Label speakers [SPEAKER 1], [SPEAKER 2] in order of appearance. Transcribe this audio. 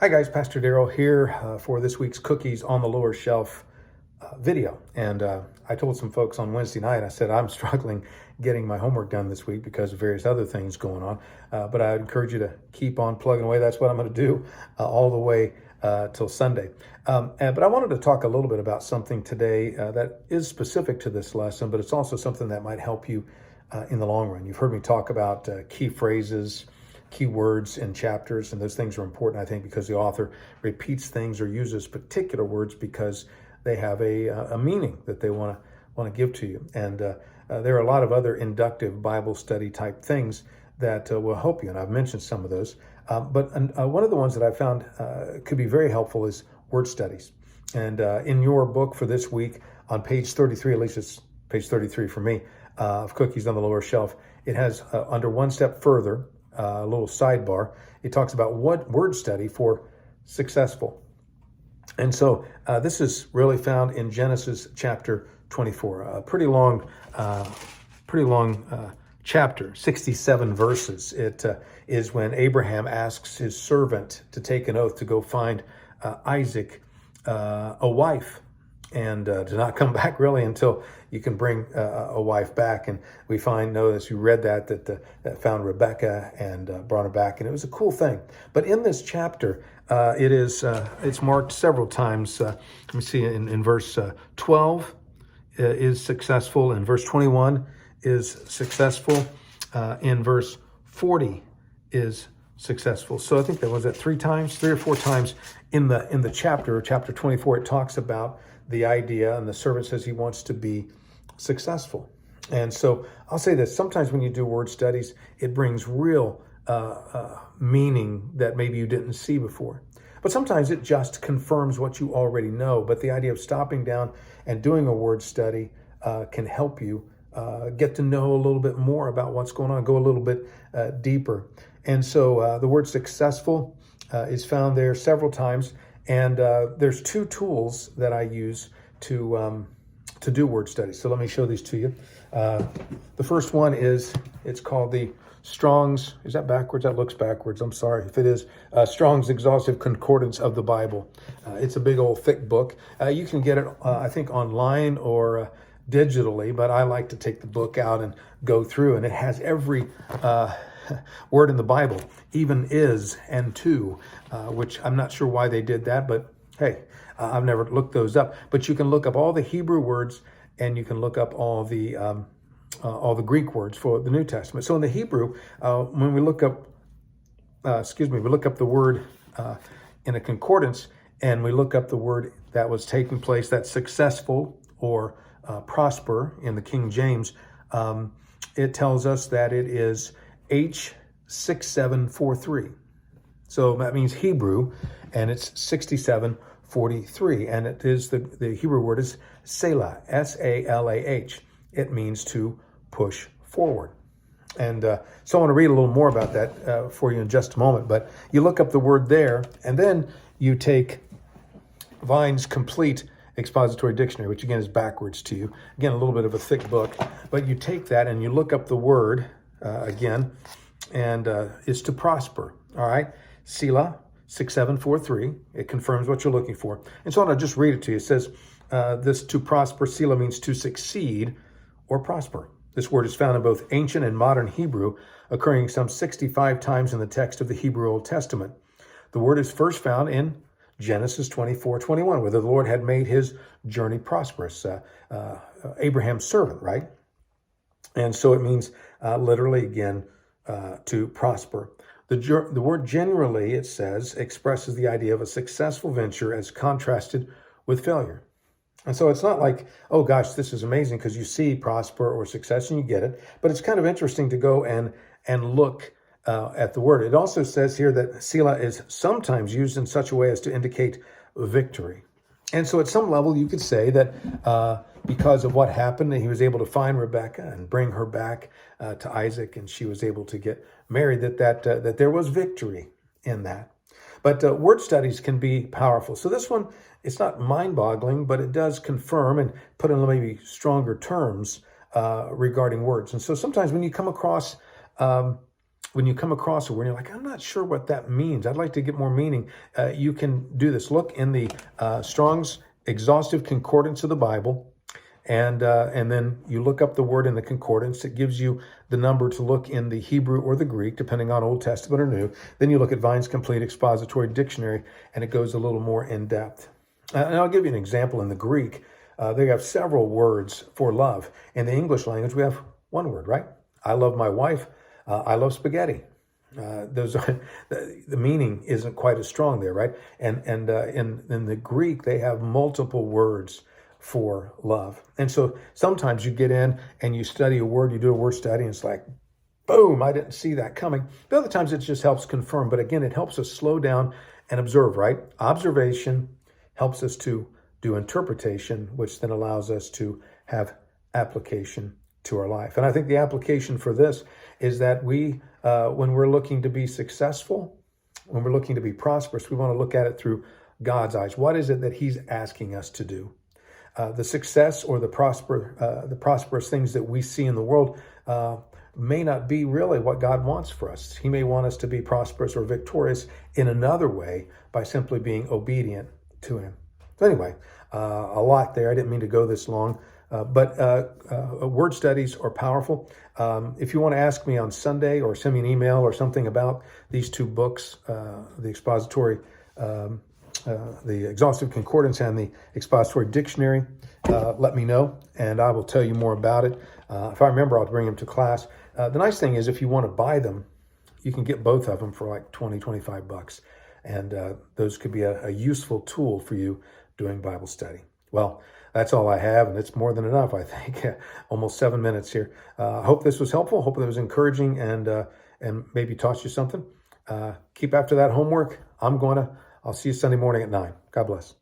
[SPEAKER 1] Hi guys, Pastor Daryl here for this week's Cookies on the Lower Shelf video. And I told some folks on Wednesday night, I said I'm struggling getting my homework done this week because of various other things going on. But I encourage you to keep on plugging away. That's what I'm going to do all the way till Sunday. But I wanted to talk a little bit about something today that is specific to this lesson, but it's also something that might help you in the long run. You've heard me talk about key phrases, key words in chapters, and those things are important, I think, because the author repeats things or uses particular words because they have a meaning that they want to give to you. And there are a lot of other inductive Bible study type things that will help you, and I've mentioned some of those. But one of the ones that I found could be very helpful is word studies. And in your book for this week, on page 33, at least it's page 33 for me, of Cookies on the Lower Shelf, it has under one step further, a little sidebar. It talks about what word study for successful. And so this is really found in Genesis chapter 24, a pretty long chapter, 67 verses. It is when Abraham asks his servant to take an oath to go find Isaac a wife, and to not come back really until you can bring a wife back. And we know as you read that found Rebecca and brought her back, and it was a cool thing. But in this chapter, it's marked several times. Let me see, in verse 12 is successful, in verse 21 is successful, in verse 40 is successful. So I think that was at three or four times in the chapter 24. It talks about the idea, and the servant says he wants to be successful. And so I'll say this: sometimes when you do word studies, it brings real meaning that maybe you didn't see before. But sometimes it just confirms what you already know. But the idea of stopping down and doing a word study can help you get to know a little bit more about what's going on, go a little bit deeper. And so the word successful is found there several times. And there's two tools that I use to do word studies. So let me show these to you. The first one it's called the Strong's, is that backwards? That looks backwards. I'm sorry if it is. Strong's Exhaustive Concordance of the Bible. It's a big old thick book. You can get it, I think, online or digitally, but I like to take the book out and go through, and it has every word in the Bible, even is and to, which I'm not sure why they did that, but hey, I've never looked those up. But you can look up all the Hebrew words, and you can look up all the Greek words for the New Testament. So in the Hebrew, when we look up, we look up the word in a concordance, and we look up the word that was taking place, that's successful or prosper in the King James, it tells us that it is H6743. So that means Hebrew, and it's 6743. And it is the Hebrew word is Selah, S-A-L-A-H. It means to push forward. And so I want to read a little more about that for you in just a moment. But you look up the word there, and then you take Vine's Complete Expository Dictionary, which again is backwards to you. Again, a little bit of a thick book. But you take that and you look up the word again, and it's to prosper. All right, Selah 6743. It confirms what you're looking for. And so I'll just read it to you. It says, this to prosper, Selah, means to succeed or prosper. This word is found in both ancient and modern Hebrew, occurring some 65 times in the text of the Hebrew Old Testament. The word is first found in Genesis 24:21, where the Lord had made his journey prosperous. Abraham's servant, right? And so it means literally, again, to prosper. The word generally, it says, expresses the idea of a successful venture as contrasted with failure. And so it's not like, oh gosh, this is amazing, because you see prosper or success and you get it. But it's kind of interesting to go and look at the word. It also says here that Selah is sometimes used in such a way as to indicate victory. And so at some level, you could say that because of what happened, he was able to find Rebecca and bring her back to Isaac, and she was able to get married, that there was victory in that. But word studies can be powerful. So this one, it's not mind-boggling, but it does confirm and put in maybe stronger terms regarding words. And so sometimes when you come across when you come across a word, you're like, I'm not sure what that means. I'd like to get more meaning. You can do this. Look in the Strong's Exhaustive Concordance of the Bible, and then you look up the word in the concordance. It gives you the number to look in the Hebrew or the Greek, depending on Old Testament or New. Then you look at Vine's Complete Expository Dictionary, and it goes a little more in depth. And I'll give you an example in the Greek. They have several words for love. In the English language, we have one word, right? I love my wife. I love spaghetti. Those are, the meaning isn't quite as strong there, right? And in the Greek, they have multiple words for love. And so sometimes you get in and you study a word, you do a word study, and it's like, boom, I didn't see that coming. But other times it just helps confirm. But again, it helps us slow down and observe, right? Observation helps us to do interpretation, which then allows us to have application to our life. And I think the application for this is that we, when we're looking to be successful, when we're looking to be prosperous, we want to look at it through God's eyes. What is it that He's asking us to do? The success or the prosperous things that we see in the world may not be really what God wants for us. He may want us to be prosperous or victorious in another way by simply being obedient to Him. So anyway, a lot there. I didn't mean to go this long, but word studies are powerful. If you want to ask me on Sunday or send me an email or something about these two books, the expository, the Exhaustive Concordance and the Expository Dictionary, let me know, and I will tell you more about it. If I remember, I'll bring them to class. The nice thing is if you want to buy them, you can get both of them for like $20, $25. And those could be a useful tool for you doing Bible study. Well, that's all I have, and it's more than enough, I think. Almost 7 minutes here. I hope this was helpful. Hope it was encouraging and maybe taught you something. Keep after that homework. I'll see you Sunday morning at 9. God bless.